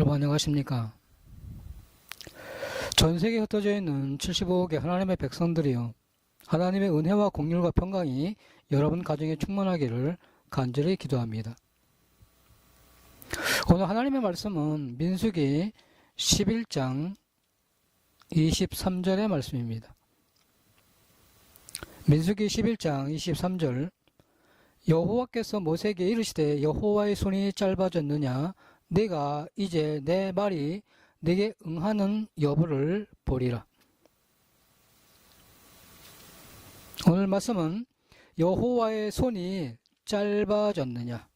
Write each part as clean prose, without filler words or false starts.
여러분 안녕하십니까? 전 세계에 흩어져 있는 75억의 하나님의 백성들이요, 하나님의 은혜와 공률과 평강이 여러분 가정에 충만하기를 간절히 기도합니다. 오늘 하나님의 말씀은 민수기 11장 23절의 말씀입니다. 민수기 11장 23절, 여호와께서 모세에게 이르시되 여호와의 손이 짧아졌느냐? 네가 이제 내 말이 네게 응하는 여부를 보리라. 오늘 말씀은 여호와의 손이 짧아졌느냐,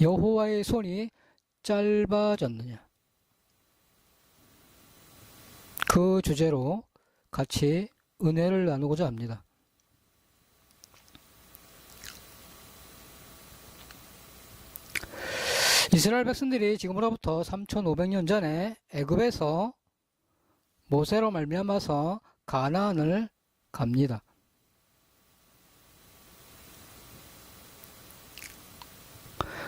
여호와의 손이 짧아졌느냐, 그 주제로 같이 은혜를 나누고자 합니다. 이스라엘 백성들이 지금으로부터 3500년 전에 애굽에서 모세로 말미암아서 가나안을 갑니다.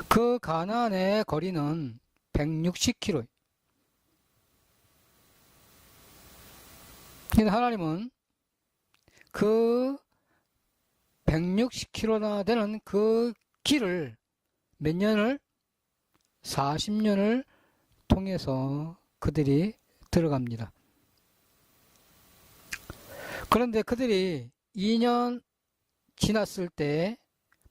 그 가나안의 거리는 160km. 근데 하나님은 그 160km나 되는 그 길을 몇 년을? 40년을 통해서 그들이 들어갑니다. 그런데 그들이 2년 지났을 때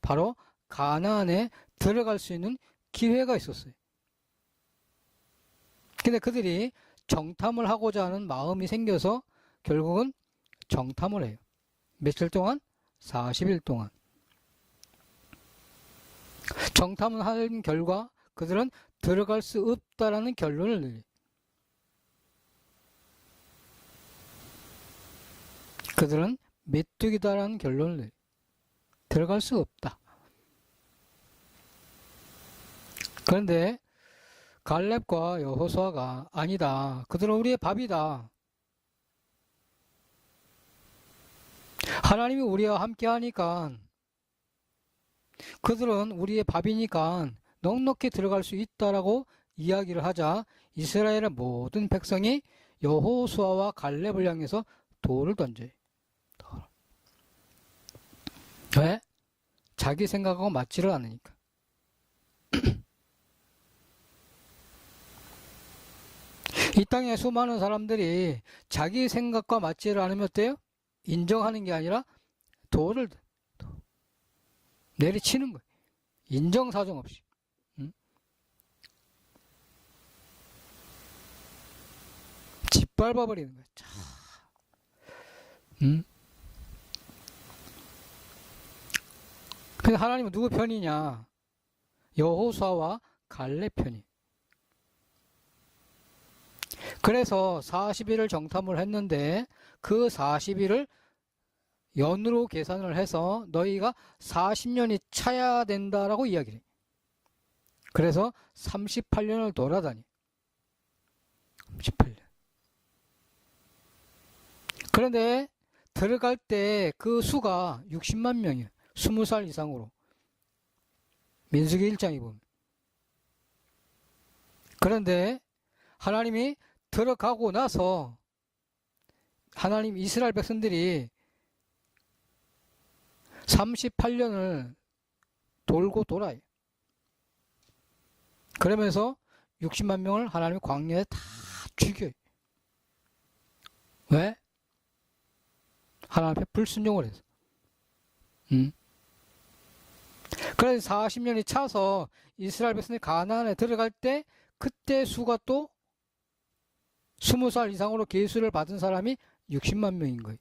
바로 가나안에 들어갈 수 있는 기회가 있었어요. 근데 그들이 정탐을 하고자 하는 마음이 생겨서 결국은 정탐을 해요. 며칠 동안? 40일 동안. 정탐을 한 결과 그들은 들어갈 수 없다라는 결론을 내려요. 그들은 메뚜기다라는 결론을 내려요. 들어갈 수 없다. 그런데 갈렙과 여호수아가 아니다, 그들은 우리의 밥이다, 하나님이 우리와 함께 하니까, 그들은 우리의 밥이니까 넉넉히 들어갈 수 있다라고 이야기를 하자 이스라엘의 모든 백성이 여호수아와 갈렙을 향해서 돌을 던져요. 왜? 자기 생각하고 맞지를 않으니까. 이 땅에 수많은 사람들이 자기 생각과 맞지를 않으면 어때요? 인정하는 게 아니라 돌을 내리치는 거예요. 인정사정 없이. 짓밟아버리는 거예요. 근데 하나님은 누구 편이냐? 여호수아와 갈렙 편이. 그래서 40일을 정탐을 했는데 그 40일을 연으로 계산을 해서 너희가 40년이 차야 된다라고 이야기를 해. 그래서 38년을 돌아다니. 38년. 그런데 들어갈 때 그 수가 60만 명이에요. 20살 이상으로. 민수기 1장에 보면. 그런데 하나님이 들어가고 나서 하나님 이스라엘 백성들이 38년을 돌고 돌아요. 그러면서 60만 명을 하나님이 광야에 다 죽여요. 왜? 하나님 앞에 불순종을 해서. 그래서 40년이 차서 이스라엘 백성들이 가나안에 들어갈 때 그때 수가 또 20살 이상으로 계수를 받은 사람이 60만 명인 거예요.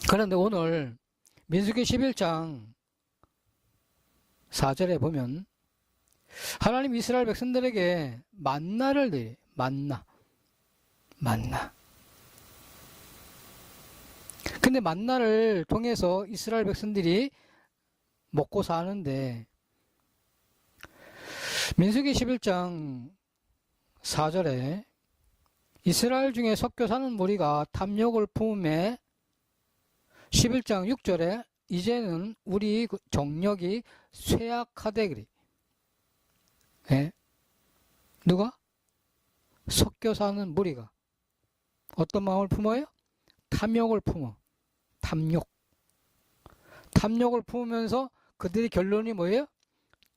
그런데 오늘 민수기 11장 4절에 보면 하나님 이스라엘 백성들에게 만나를 내려요. 만나. 근데 만나를 통해서 이스라엘 백성들이 먹고 사는데 민수기 11장 4절에 이스라엘 중에 섞여 사는 무리가 탐욕을 품음에 11장 6절에 이제는 우리 그 정력이 쇠약하대 그래. 예? 누가? 섞여 사는 무리가 어떤 마음을 품어요? 탐욕을 품어. 탐욕. 탐욕을 품으면서 그들의 결론이 뭐예요?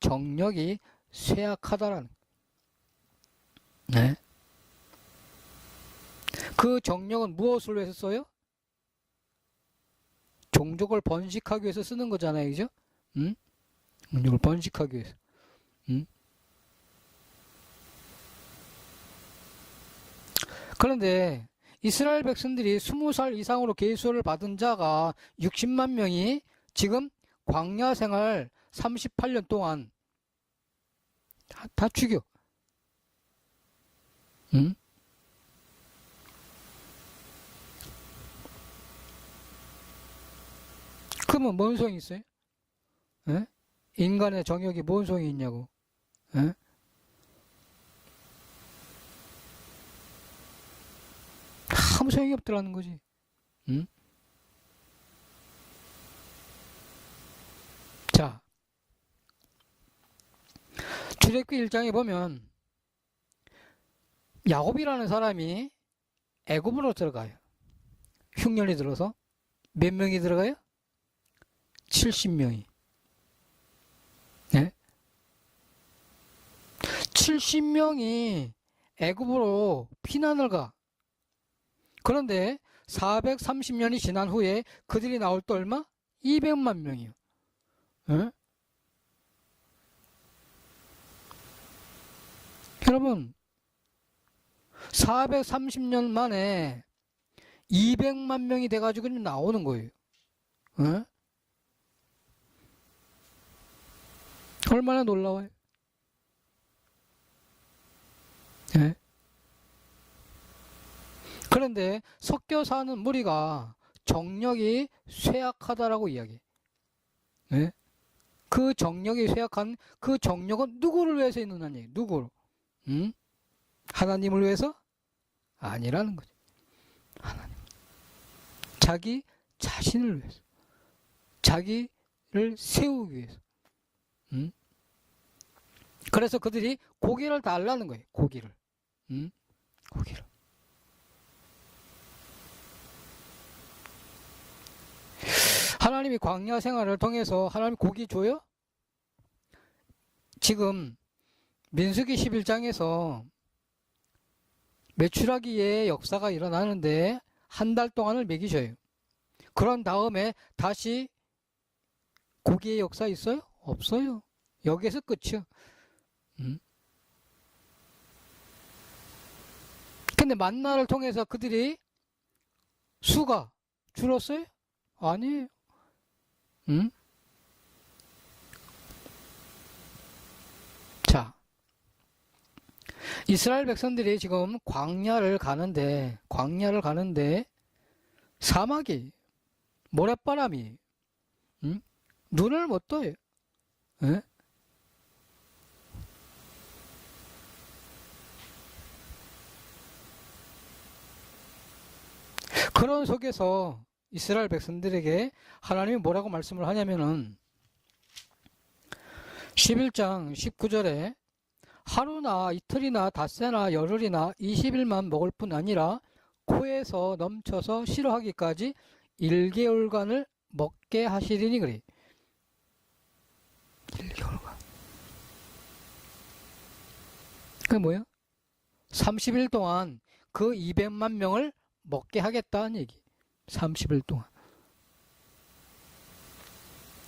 정력이 쇠약하다라는. 네. 그 정력은 무엇을 위해서 써요? 종족을 번식하기 위해서 쓰는 거잖아요. 그죠? 응? 종족을 번식하기 위해서. 응? 그런데 이스라엘 백성들이 20살 이상으로 계수를 받은 자가 60만 명이 지금 광야 생활 38년 동안 다 죽여. 응? 그러면 뭔 소용이 있어요? 에? 인간의 정욕이 뭔 소용이 있냐고. 에? 아무 소용이 없더라는 거지. 응? 자, 출애굽기 1장에 보면 야곱이라는 사람이 애굽으로 들어가요. 흉년이 들어서 몇 명이 들어가요? 70명이. 네? 70명이 애굽으로 피난을 가. 그런데 430년이 지난 후에 그들이 나올 때 얼마? 200만 명이요. 네? 여러분 430년 만에 200만 명이 돼가지고 나오는 거예요. 네? 얼마나 놀라워요. 네? 그런데 섞여 사는 무리가 정력이 쇠약하다라고 이야기해. 네? 그 정력이 쇠약한 그 정력은 누구를 위해서 있느냐는 얘기예요. 누구를? 응? 하나님을 위해서? 아니라는 거죠. 하나님. 자기 자신을 위해서. 자기를 세우기 위해서. 응? 그래서 그들이 고기를 달라는 거예요. 고기를. 응? 고기를. 하나님이 광야 생활을 통해서 하나님 고기 줘요? 지금 민수기 11장에서 메추라기의 역사가 일어나는데 한 달 동안을 먹이셔요. 그런 다음에 다시 고기의 역사 있어요? 없어요. 여기에서 끝이요. 근데 만나를 통해서 그들이 수가 줄었어요? 아니에요. 응? 자, 이스라엘 백성들이 지금 광야를 가는데 사막이 모래바람이 응? 눈을 못 떠요. 응? 그런 속에서 이스라엘 백성들에게 하나님이 뭐라고 말씀을 하냐면은 11장 19절에 하루나 이틀이나 닷새나 열흘이나 20일만 먹을 뿐 아니라 코에서 넘쳐서 싫어하기까지 1개월간을 먹게 하시리니 그래. 1개월간. 그게 뭐야? 30일 동안 그 200만 명을 먹게 하겠다는 얘기. 30일 동안.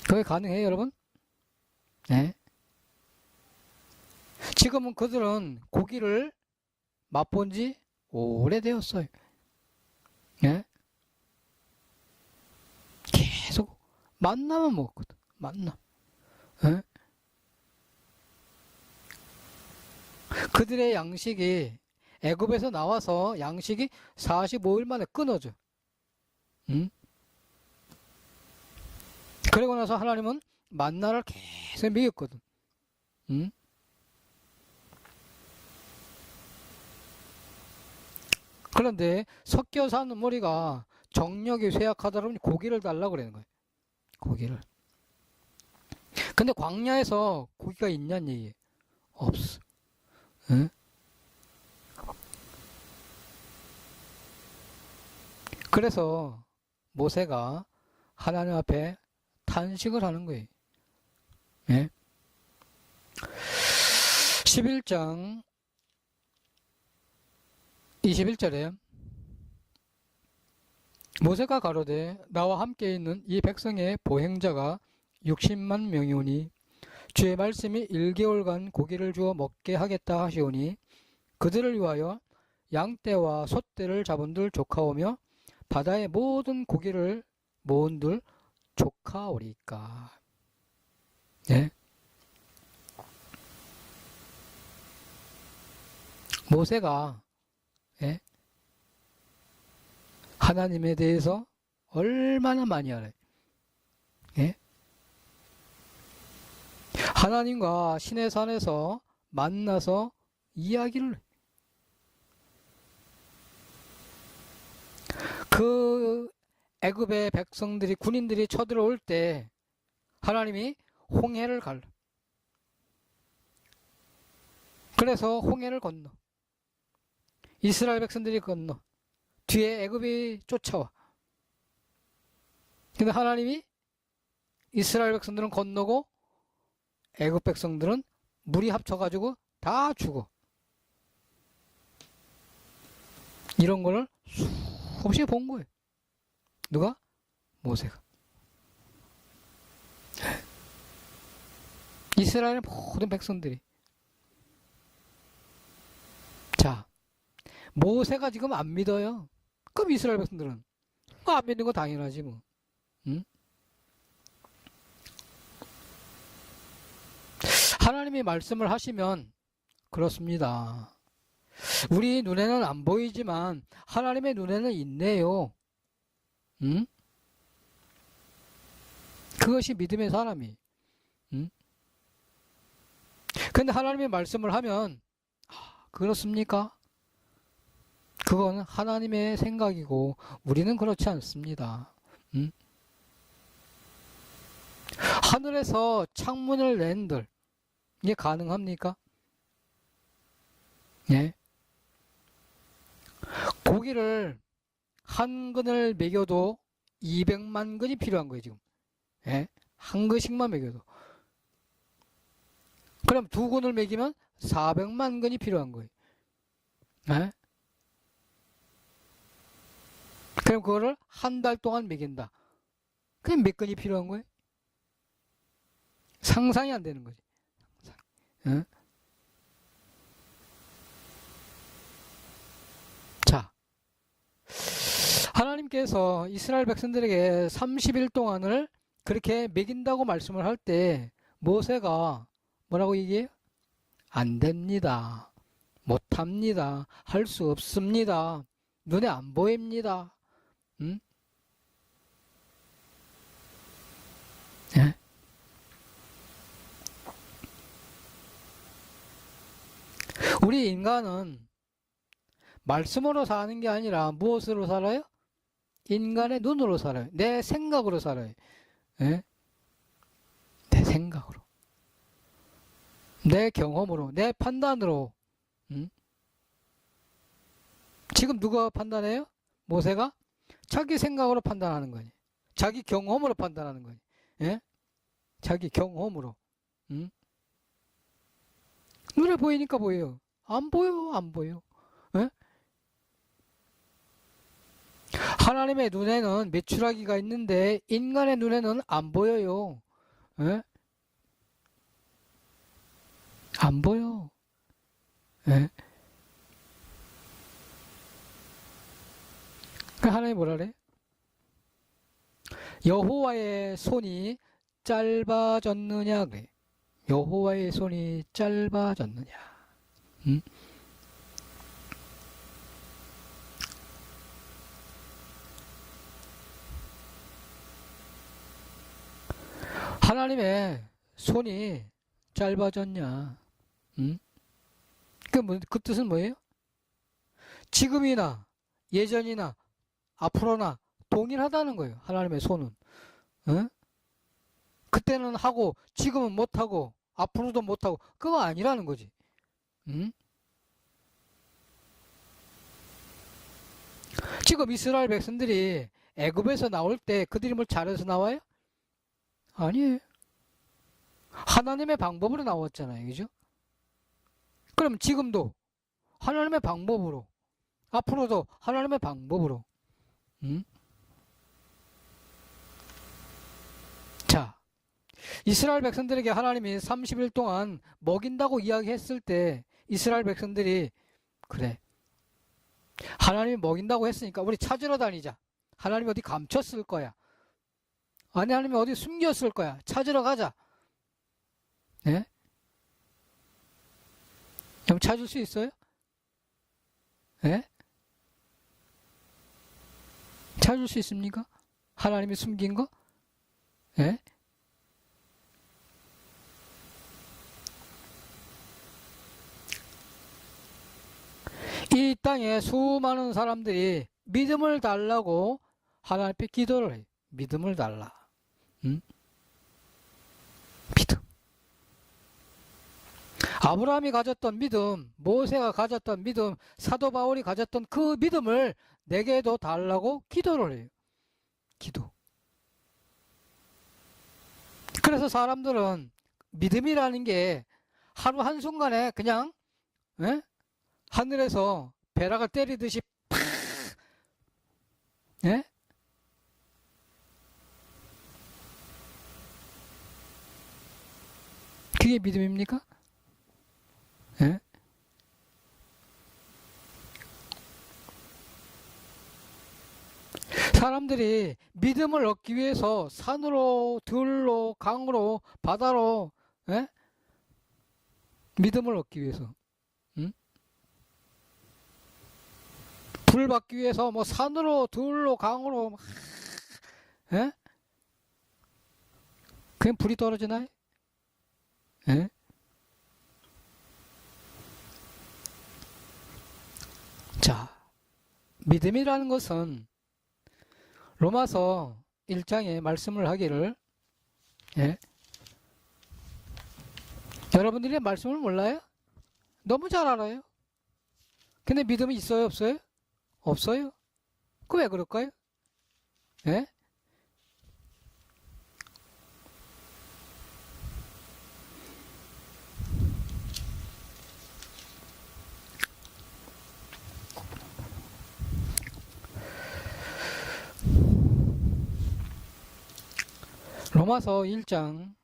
그게 가능해요, 여러분? 네. 지금은 그들은 고기를 맛본 지 오래되었어요. 네? 계속 만나만 먹었거든. 만나. 네? 그들의 양식이 애굽에서 나와서 양식이 45일 만에 끊어져. 응? 그러고 나서 하나님은 만나를 계속 먹였거든. 응? 그런데 섞여 사는 무리가 정력이 쇠약하다 그러면 고기를 달라고 그러는 거예요. 고기를. 근데 광야에서 고기가 있냐는 얘기예요. 없어. 응? 그래서 모세가 하나님 앞에 탄식을 하는 거예요. 예? 11장 21절에 모세가 가로되 나와 함께 있는 이 백성의 보행자가 60만 명이오니 주의 말씀이 1개월간 고기를 주어 먹게 하겠다 하시오니 그들을 위하여 양떼와 소떼를 잡은들 조카오며 바다의 모든 고기를 모은들 조카오리까. 네? 모세가 예? 하나님에 대해서 얼마나 많이 알아요. 예? 하나님과 시내산에서 만나서 이야기를 해요. 그 애굽의 백성들이 군인들이 쳐들어올 때 하나님이 홍해를 갈라. 그래서 홍해를 건너. 이스라엘 백성들이 건너. 뒤에 애굽이 쫓아와. 근데 하나님이 이스라엘 백성들은 건너고 애굽 백성들은 물이 합쳐가지고 다 죽어. 이런 거를 수없이 본 거예요. 누가? 모세가. 이스라엘의 모든 백성들이. 자, 모세가 지금 안 믿어요. 그럼 이스라엘 백성들은 안 믿는 거 당연하지 뭐. 응? 하나님이 말씀을 하시면 그렇습니다. 우리 눈에는 안 보이지만 하나님의 눈에는 있네요. 응? 그것이 믿음의 사람이. 응? 근데 하나님의 말씀을 하면 그렇습니까? 그건 하나님의 생각이고 우리는 그렇지 않습니다. 응? 하늘에서 창문을 낸들 이게 가능합니까? 예? 고기를 한 근을 먹여도 200만 근이 필요한 거예요 지금. 예? 한 근씩만 먹여도. 그럼 두 근을 먹이면 400만 근이 필요한 거예요. 예? 그럼 그거를 한 달 동안 먹인다. 그럼 몇 근이 필요한 거예요? 상상이 안 되는 거지. 예? 자, 하나님께서 이스라엘 백성들에게 30일 동안을 그렇게 먹인다고 말씀을 할 때 모세가 뭐라고 얘기해요? 안 됩니다. 못합니다. 할 수 없습니다. 눈에 안 보입니다. 응? 예? 우리 인간은 말씀으로 사는 게 아니라 무엇으로 살아요? 인간의 눈으로 살아요. 내 생각으로 살아요. 예? 내 생각으로. 내 경험으로, 내 판단으로. 응? 지금 누가 판단해요? 모세가? 자기 생각으로 판단하는 거니. 자기 경험으로 판단하는 거니. 예? 자기 경험으로. 응? 눈에 보이니까 보여요. 안 보여, 안 보여. 예? 하나님의 눈에는 메추라기가 있는데 인간의 눈에는 안 보여요. 예? 안 보여. 예? 하나님이 뭐라 그래? 여호와의 손이 짧아졌느냐 그래. 여호와의 손이 짧아졌느냐. 응? 하나님의 손이 짧아졌냐? 응? 그 뜻은 뭐예요? 지금이나 예전이나 앞으로나 동일하다는 거예요. 하나님의 손은. 응? 그때는 하고 지금은 못하고 앞으로도 못하고 그거 아니라는 거지. 응? 지금 이스라엘 백성들이 애굽에서 나올 때 그들이 뭘 잘해서 나와요? 아니에요. 하나님의 방법으로 나왔잖아요. 그죠? 그럼 지금도 하나님의 방법으로, 앞으로도 하나님의 방법으로. 응? 자, 이스라엘 백성들에게 하나님이 30일 동안 먹인다고 이야기했을 때 이스라엘 백성들이 그래, 하나님이 먹인다고 했으니까 우리 찾으러 다니자. 하나님이 어디 감췄을 거야. 아니, 하나님이 어디 숨겼을 거야. 찾으러 가자. 예? 그럼 찾을 수 있어요? 예? 찾을 수 있습니까? 하나님이 숨긴 거? 예? 이 땅에 수많은 사람들이 믿음을 달라고 하나님 앞에 기도를 해요. 믿음을 달라. 응? 믿음. 아브라함이 가졌던 믿음, 모세가 가졌던 믿음, 사도 바울이 가졌던 그 믿음을 내게도 달라고 기도를 해요. 기도. 그래서 사람들은 믿음이라는 게 하루 한순간에 그냥 예? 하늘에서 벼락을 때리듯이 팍 예? 그게 믿음입니까? 예? 사람들이 믿음을 얻기 위해서 산으로, 들로, 강으로, 바다로 예? 믿음을 얻기 위해서 응? 불 받기 위해서 뭐 산으로, 들로, 강으로 예? 그냥 불이 떨어지나요? 예? 자, 믿음이라는 것은 로마서 1장에 말씀을 하기를 예? 여러분들이 말씀을 몰라요? 너무 잘 알아요. 근데 믿음이 있어요, 없어요? 없어요. 그 왜 그럴까요? 예? 로마서 1장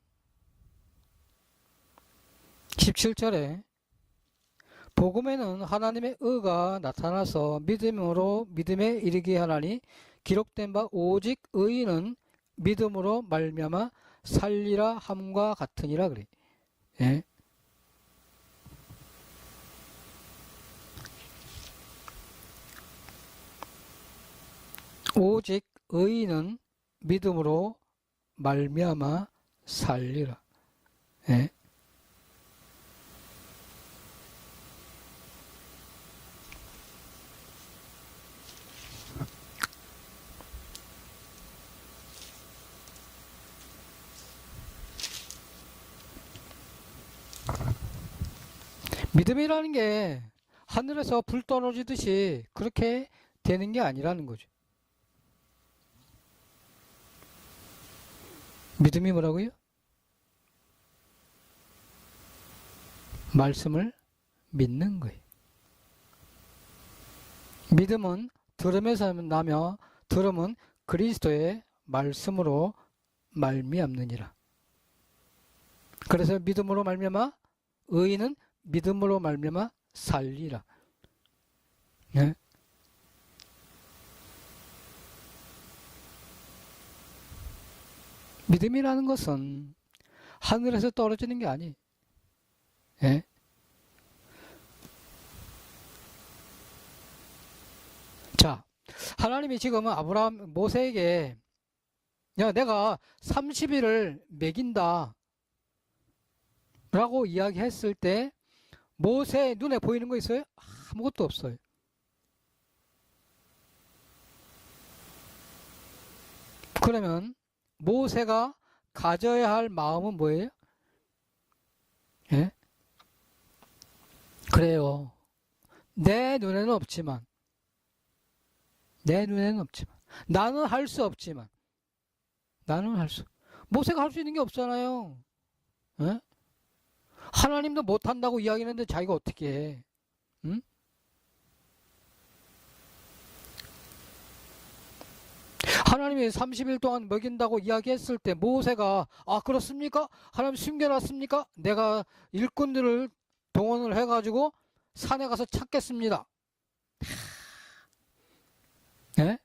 17절에 복음에는 하나님의 의가 나타나서 믿음으로 믿음에 이르게 하나니 기록된 바 오직 의인은 믿음으로 말미암아 살리라 함과 같으니라 그래. 예? 오직 의인은 믿음으로 말미암아 살리라. 예? 믿음이라는 게 하늘에서 불 떨어지듯이 그렇게 되는 게 아니라는 거죠. 믿음이 뭐라고요? 말씀을 믿는 거예요. 믿음은 들음에서 나며 들음은 그리스도의 말씀으로 말미암느니라. 그래서 믿음으로 말미암아 의인은 믿음으로 말미암아 살리라. 네? 믿음이라는 것은 하늘에서 떨어지는 게 아니에요. 예? 자, 하나님이 지금은 아브라함, 모세에게 야, 내가 30일을 먹인다 라고 이야기했을 때 모세 눈에 보이는 거 있어요? 아무것도 없어요. 그러면 모세가 가져야 할 마음은 뭐예요? 예? 그래요. 내 눈에는 없지만, 나는 할 수 없지만, 모세가 할 수 있는 게 없잖아요. 예? 하나님도 못한다고 이야기하는데 자기가 어떻게 해? 응? 하나님이 30일 동안 먹인다고 이야기했을 때 모세가 그렇습니까? 하나님 숨겨놨습니까? 내가 일꾼들을 동원을 해가지고 산에 가서 찾겠습니다. 예?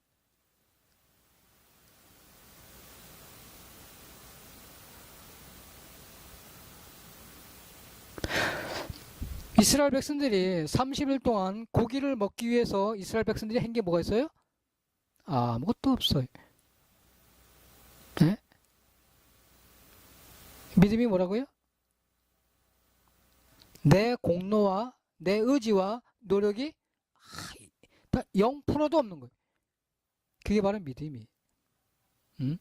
이스라엘 백성들이 30일 동안 고기를 먹기 위해서 이스라엘 백성들이 한 게 뭐가 있어요? 아무것도 없어요. 예? 믿음이 뭐라고요? 내 공로와 내 의지와 노력이 0%도 없는 거예요. 그게 바로 믿음이. 응?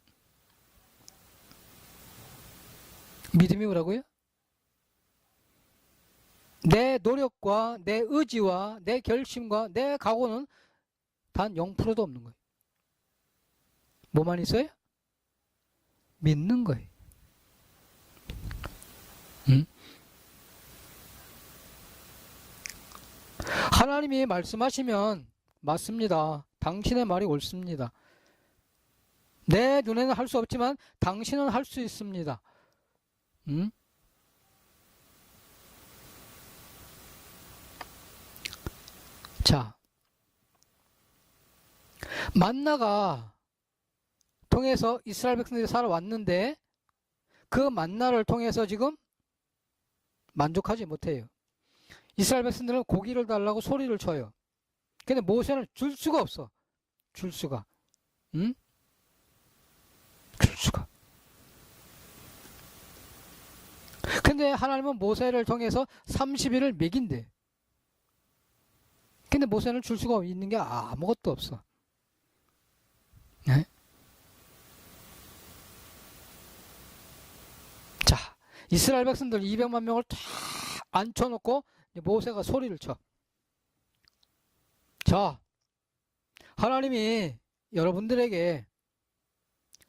믿음이 뭐라고요? 내 노력과 내 의지와 내 결심과 내 각오는 단 0%도 없는 거예요. 뭐만 있어요? 믿는 거예요. 응? 하나님이 말씀하시면 맞습니다. 당신의 말이 옳습니다. 내 눈에는 할 수 없지만 당신은 할 수 있습니다. 응? 자, 만나가 통해서 이스라엘 백성들이 살아왔는데 그 만나를 통해서 지금 만족하지 못해요. 이스라엘 백성들은 고기를 달라고 소리를 쳐요. 근데 모세는 줄 수가 없어. 줄 수가. 응? 줄 수가. 근데 하나님은 모세를 통해서 30일을 먹인대. 근데 모세는 줄 수가 있는 게 아무것도 없어. 네? 자, 이스라엘 백성들 200만 명을 다 앉혀놓고 모세가 소리를 쳐. 자, 하나님이 여러분들에게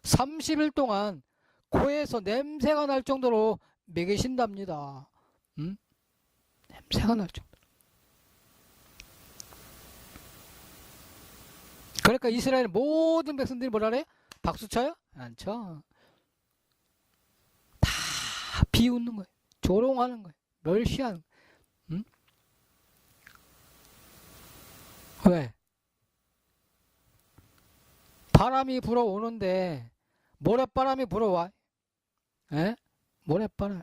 30일 동안 코에서 냄새가 날 정도로 먹이신답니다. 냄새가 날 정도로. 그러니까 이스라엘 모든 백성들이 뭐라 그래? 박수 쳐요? 안 쳐. 다 비웃는 거예요. 조롱하는 거예요. 멸시하는 거예요. 왜? 바람이 불어오는데 모래바람이 불어와. 에? 모래바람.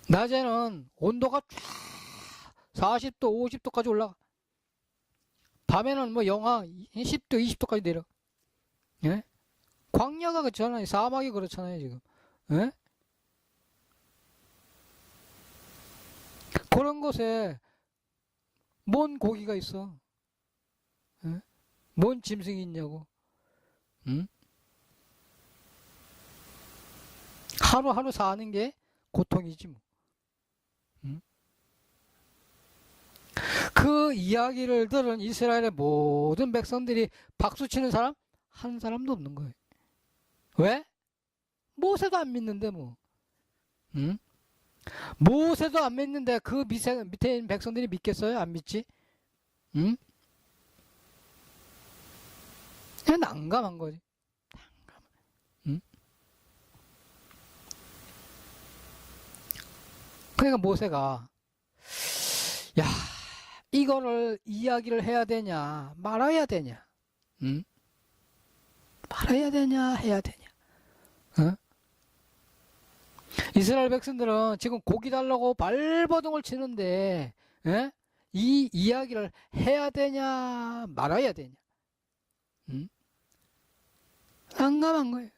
낮에는 온도가 쫙 40도, 50도까지 올라가. 밤에는 뭐 영하 10도, 20도까지 내려. 예? 광야가 그렇잖아요. 사막이 그렇잖아요, 지금. 예? 그런 곳에 뭔 고기가 있어? 예? 뭔 짐승이 있냐고. 응? 하루하루 사는 게 고통이지 뭐. 응? 그 이야기를 들은 이스라엘의 모든 백성들이 박수치는 사람 한 사람도 없는 거예요. 왜? 모세도 안 믿는데 뭐. 응? 모세도 안 믿는데 그 밑에 있는 백성들이 믿겠어요? 안 믿지? 응? 그냥 난감한 거지. 응? 그러니까 모세가 야, 이거를 이야기를 해야 되냐 말아야 되냐, 응? 말아야 되냐 해야 되냐. 어? 이스라엘 백성들은 지금 고기 달라고 발버둥을 치는데 이 이야기를 해야 되냐 말아야 되냐. 응? 난감한 거예요.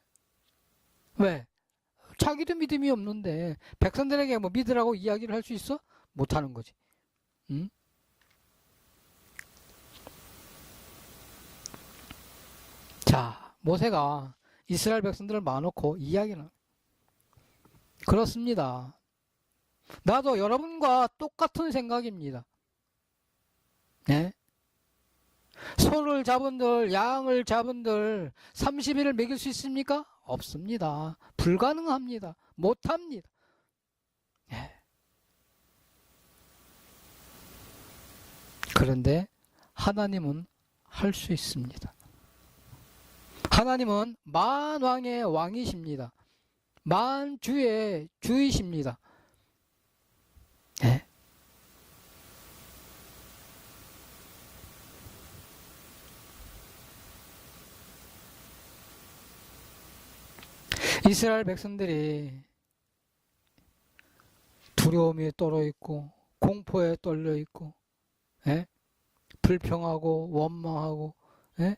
왜? 자기도 믿음이 없는데 백성들에게 뭐 믿으라고 이야기를 할 수 있어? 못하는 거지. 응? 자, 모세가 이스라엘 백성들을 모아놓고 이야기는 그렇습니다. 나도 여러분과 똑같은 생각입니다. 네? 소를 잡은들, 양을 잡은들 30일을 먹일 수 있습니까? 없습니다. 불가능합니다. 못합니다. 네. 그런데 하나님은 할 수 있습니다. 하나님은 만왕의 왕이십니다. 만주의 주이십니다. 네. 이스라엘 백성들이 두려움에 떨어 있고 공포에 떨려 있고 예? 불평하고 원망하고 예?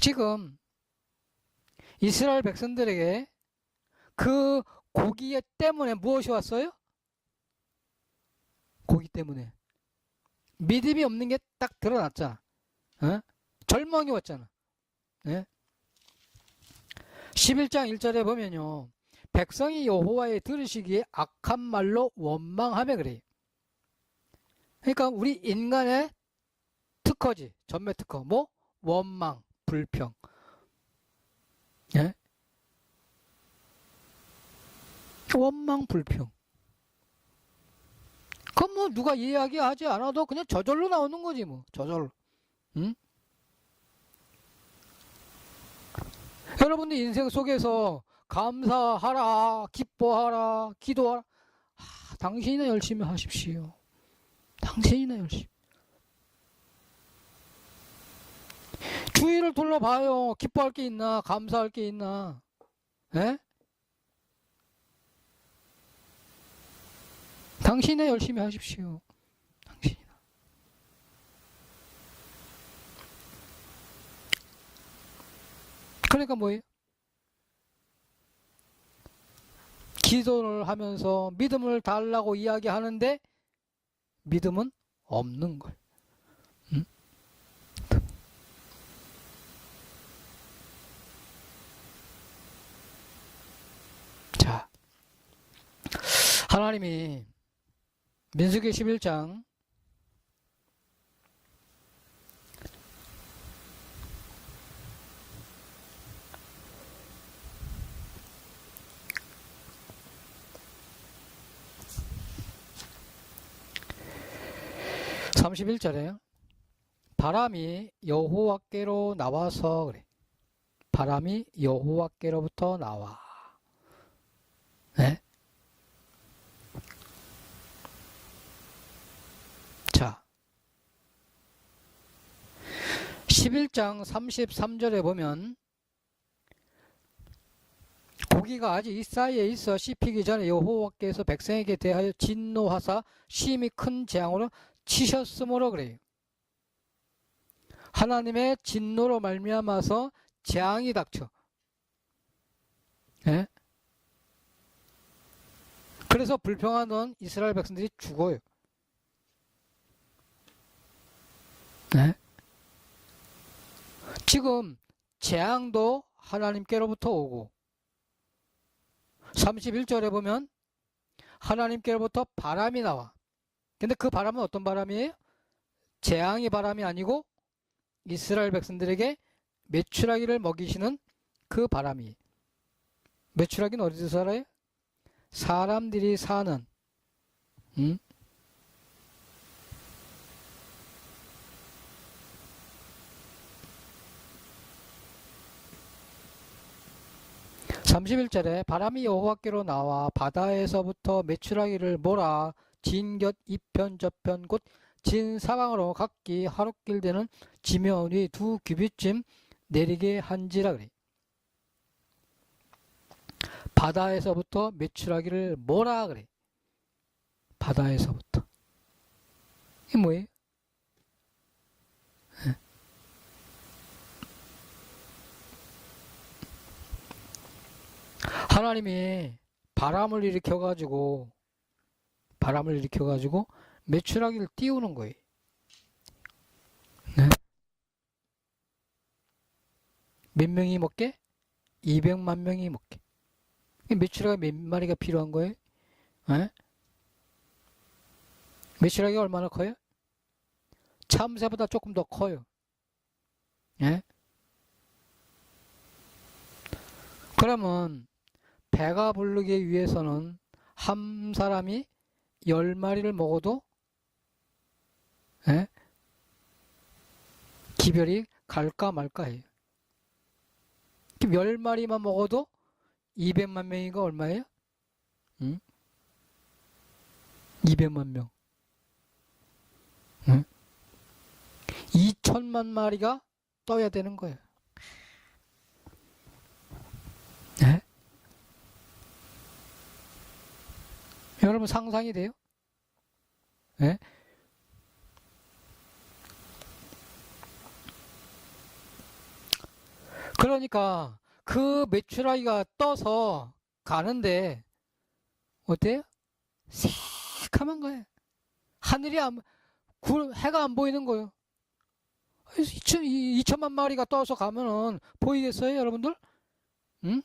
지금 이스라엘 백성들에게 그 고기 때문에 무엇이 왔어요? 고기 때문에 믿음이 없는 게 딱 드러났잖아. 예? 절망이 왔잖아. 예? 11장 1절에 보면요. 백성이 여호와의 들으시기에 악한 말로 원망하며 그래요. 그러니까 우리 인간의 특허지. 전매 특허. 뭐? 원망, 불평. 예? 원망, 불평. 그건 뭐 누가 이야기하지 않아도 그냥 저절로 나오는 거지 뭐. 저절로. 응? 여러분들 인생 속에서 감사하라, 기뻐하라, 기도하라. 당신이나 열심히 하십시오. 당신이나 열심히. 주위를 둘러봐요. 기뻐할 게 있나? 감사할 게 있나? 에? 당신이나 열심히 하십시오. 당신이나. 그러니까 뭐예요? 기도를 하면서 믿음을 달라고 이야기하는데 믿음은 없는 걸. 응? 자, 하나님이 민수기 11장 31절에 바람이 여호와께로 나와서 그래. 바람이 여호와께로부터 나와. 네? 자, 11장 33절에 보면 고기가 아직 이 사이에 있어 씹히기 전에 여호와께서 백성에게 대하여 진노하사 심히 큰 재앙으로 치셨으므로 그래요. 하나님의 진노로 말미암아서 재앙이 닥쳐. 예? 그래서 불평하는 이스라엘 백성들이 죽어요. 예? 지금 재앙도 하나님께로부터 오고 31절에 보면 하나님께로부터 바람이 나와. 근데 그 바람은 어떤 바람이에요? 재앙의 바람이 아니고 이스라엘 백성들에게 메추라기를 먹이시는 그 바람이. 메추라기는 어디서 살아요? 사람들이 사는 31절에 바람이 여호와께로 나와 바다에서부터 메추라기를 몰아 진 곁 이편 저편 곧 진 사방으로 각기 하룻길 되는 지면 위 2규빗쯤 내리게 한지라 그래. 바다에서부터 메추라기를 몰아 그래. 바다에서부터. 이게 뭐예요? 하나님이 바람을 일으켜가지고 메추라기를 띄우는 거예요. 네? 몇 명이 먹게? 200만 명이 먹게. 메추라기 몇 마리가 필요한 거예요? 에? 메추라기가 얼마나 커요? 참새보다 조금 더 커요. 예? 그러면 배가 부르기 위해서는 한 사람이 10마리를 먹어도 예? 기별이 갈까 말까 해요. 10마리만 먹어도 200만 명이가 얼마예요? 응? 200만 명. 응? 2천만 마리가 떠야 되는 거예요. 네? 여러분 상상이 돼요? 네? 그러니까 그 메추라기가 떠서 가는데 어때요? 새카만 거예요. 하늘이 해가 안 보이는 거예요. 2천만 마리가 떠서 가면은 보이겠어요, 여러분들? 응?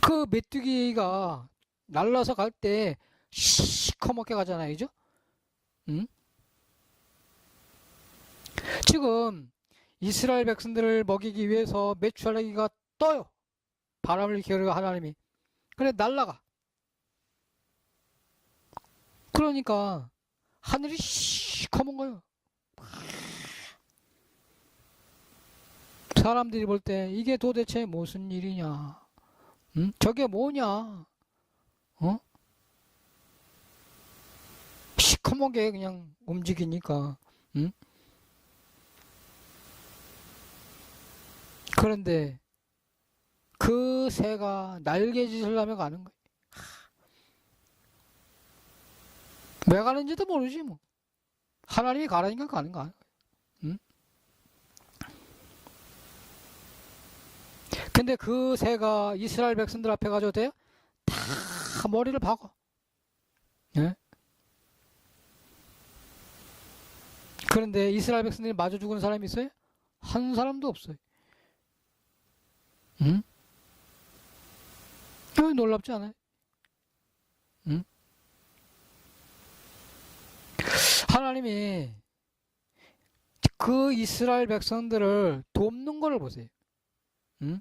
그 메뚜기가 날라서 갈 때 시커멓게 가잖아요, 그죠? 응? 지금 이스라엘 백성들을 먹이기 위해서 메추라기가 떠요. 바람을 기울여 하나님이. 그래 날라가. 그러니까 하늘이 시커먼 거예요. 사람들이 볼 때 이게 도대체 무슨 일이냐? 응? 저게 뭐냐? 어? 시커멓게 그냥 움직이니까. 응? 그런데 그 새가 날개짓을 하며 가는 거예요. 왜 가는지도 모르지 뭐. 하나님이 가라니까 가는 거야. 응? 근데 그 새가 이스라엘 백성들 앞에 가져도 돼요? 다 머리를 박아. 예? 그런데 이스라엘 백성들이 마저 죽은 사람이 있어요? 한 사람도 없어요. 응? 놀랍지 않아요? 응? 하나님이 그 이스라엘 백성들을 돕는 걸 보세요. 응?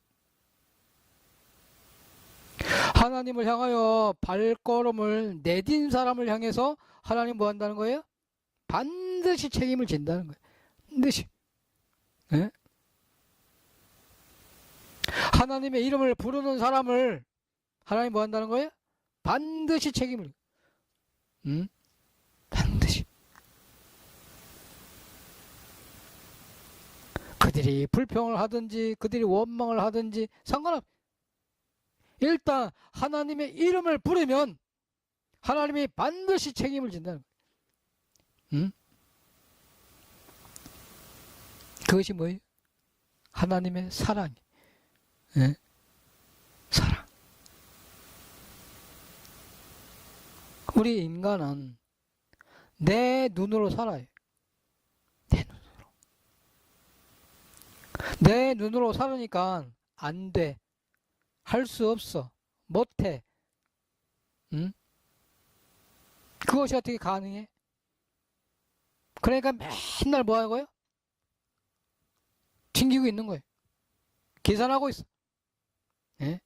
하나님을 향하여 발걸음을 내딘 사람을 향해서 하나님 뭐 한다는 거예요? 반드시 책임을 진다는 거예요. 반드시. 예? 하나님의 이름을 부르는 사람을 하나님 뭐 한다는 거예요? 반드시 책임을. 응? 반드시. 그들이 불평을 하든지 그들이 원망을 하든지 상관없. 일단 하나님의 이름을 부르면 하나님이 반드시 책임을 진다는 거예요. 응? 그것이 뭐예요? 하나님의 사랑이. 예? 사랑. 우리 인간은 내 눈으로 살아요. 내 눈으로. 내 눈으로 살으니까 안 돼. 할 수 없어. 못해. 응? 그것이 어떻게 가능해? 그러니까 맨날 뭐 하고요? 튕기고 있는 거예요. 계산하고 있어. 예?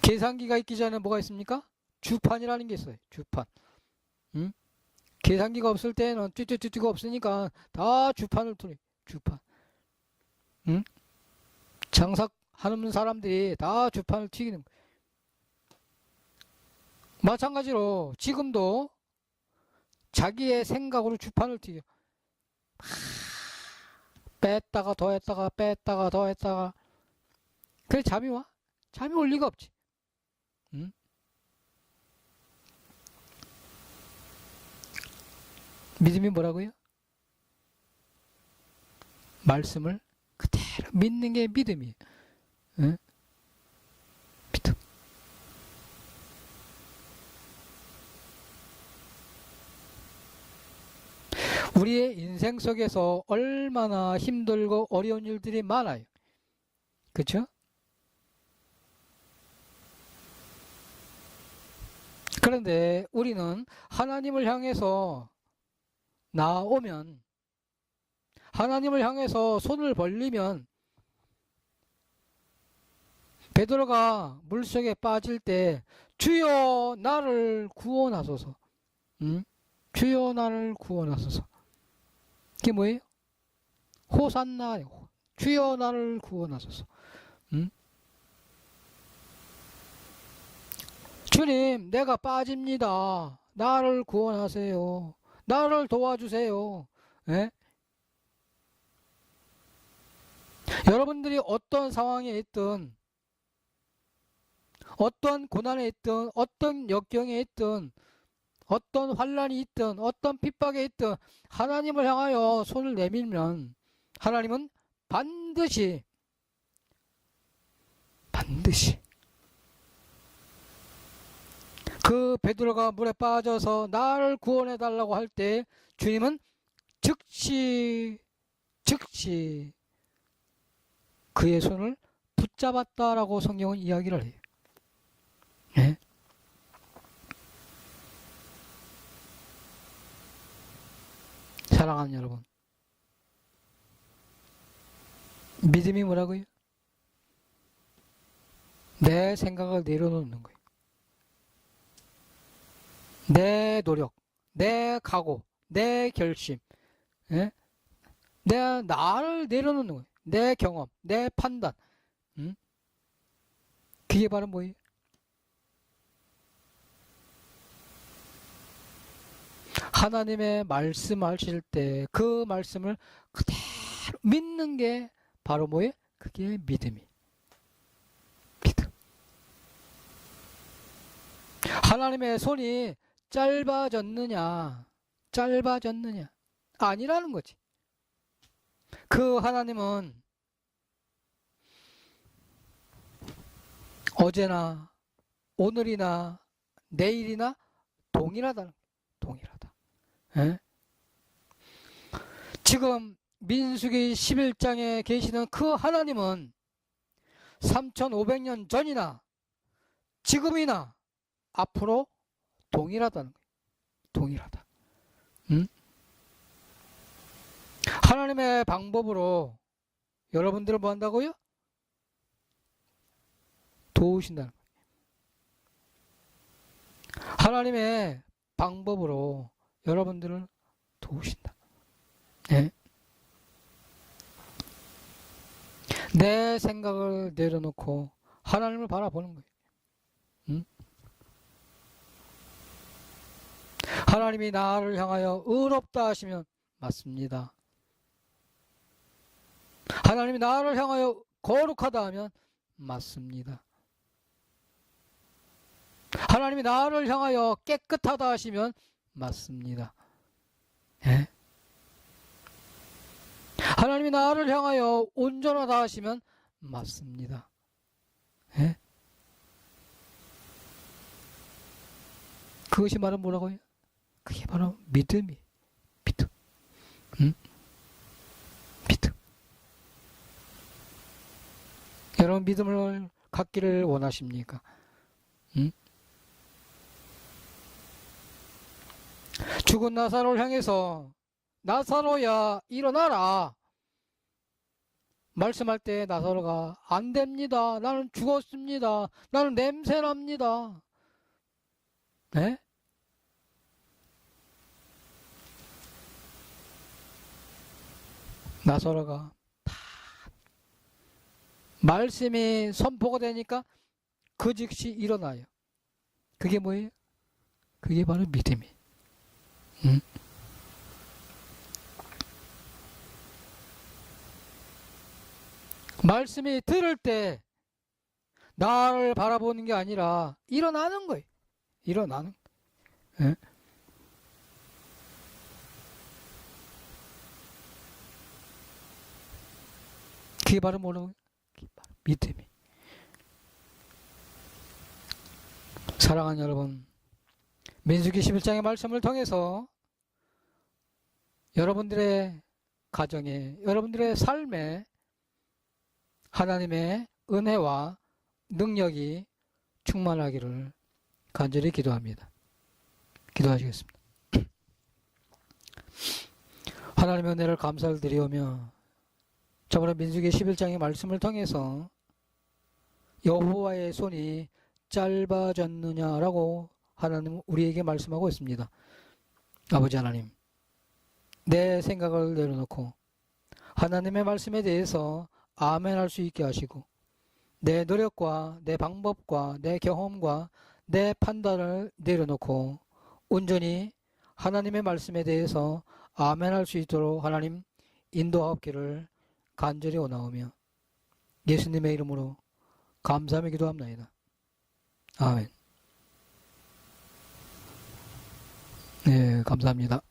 계산기가 있기 전에 뭐가 있습니까? 주판이라는 게 있어요. 주판. 응? 계산기가 없을 때는 뚜뚜뚜뚜가 없으니까 다 주판을 통해. 주판. 응? 장사하는 사람들이 다 주판을 튀기는 거예요. 마찬가지로 지금도 자기의 생각으로 주판을 튀겨. 뺐다가 더 했다가 뺐다가 더 했다가 그래 잠이 와? 잠이 올 리가 없지. 응? 믿음이 뭐라고요? 말씀을 그대로 믿는 게 믿음이에요. 응? 믿음. 우리의 인생 속에서 얼마나 힘들고 어려운 일들이 많아요. 그렇죠? 그런데 우리는 하나님을 향해서 나오면, 하나님을 향해서 손을 벌리면, 베드로가 물속에 빠질 때 주여 나를 구원하소서, 주여 나를 구원하소서. 그게 뭐예요? 호산나요. 주여 나를 구원하소서. 주님, 내가 빠집니다. 나를 구원하세요. 나를 도와주세요. 예? 여러분들이 어떤 상황에 있든, 어떤 고난에 있든, 어떤 역경에 있든, 어떤 환난이 있든, 어떤 핍박에 있든 하나님을 향하여 손을 내밀면 하나님은 반드시 그 베드로가 물에 빠져서 나를 구원해 달라고 할 때 주님은 즉시 그의 손을 붙잡았다라고 성경은 이야기를 해요. 네? 사랑하는 여러분, 믿음이 뭐라고요? 내 생각을 내려놓는 거예요. 내 노력, 내 각오, 내 결심, 예? 나를 내려놓는 거예요. 내 경험, 내 판단. 그게 바로 뭐예요? 하나님의 말씀하실 때 그 말씀을 그대로 믿는 게 바로 뭐예요? 그게 믿음이. 믿음. 하나님의 손이 짧아졌느냐? 아니라는 거지. 그 하나님은 어제나 오늘이나 내일이나 동일하다. 예? 지금 민수기 11장에 계시는 그 하나님은 3500년 전이나 지금이나 앞으로 동일하다는 거예요. 동일하다. 하나님의 방법으로 여러분들을 뭐 한다고요? 도우신다는 거예요. 하나님의 방법으로 여러분들을 도우신다. 네. 내 생각을 내려놓고 하나님을 바라보는 거예요. 하나님이 나를 향하여 의롭다 하시면 맞습니다. 하나님이 나를 향하여 거룩하다 하면 맞습니다. 하나님이 나를 향하여 깨끗하다 하시면 맞습니다. 예? 하나님이 나를 향하여 온전하다 하시면 맞습니다. 예? 그것이 바로 뭐라고요? 그게 바로 믿음. 믿음. 여러분 믿음을 갖기를 원하십니까? 죽은 나사로를 향해서 나사로야 일어나라 말씀할 때 나사로가 안 됩니다. 나는 죽었습니다. 나는 냄새납니다. 네? 나사로가 다 말씀이 선포가 되니까 그 즉시 일어나요. 그게 뭐예요? 그게 바로 믿음이. 말씀이 들을 때 나를 바라보는 게 아니라 일어나는 거예요. 일어나는 거예요. 그게 바로 뭐라고요? 그게 바로 믿음이. 사랑하는 여러분, 민수기 11장의 말씀을 통해서 여러분들의 가정에, 여러분들의 삶에 하나님의 은혜와 능력이 충만하기를 간절히 기도합니다. 기도하시겠습니다. 하나님의 은혜를 감사를 드리오며 저번에 민수기 11장의 말씀을 통해서 여호와의 손이 짧아졌느냐라고 하나님 우리에게 말씀하고 있습니다. 아버지 하나님, 내 생각을 내려놓고 하나님의 말씀에 대해서 아멘할 수 있게 하시고 내 노력과 내 방법과 내 경험과 내 판단을 내려놓고 온전히 하나님의 말씀에 대해서 아멘할 수 있도록 하나님 인도하옵기를 간절히 원하오며 예수님의 이름으로 감사하며 기도합나이다. 아멘. 네, 감사합니다.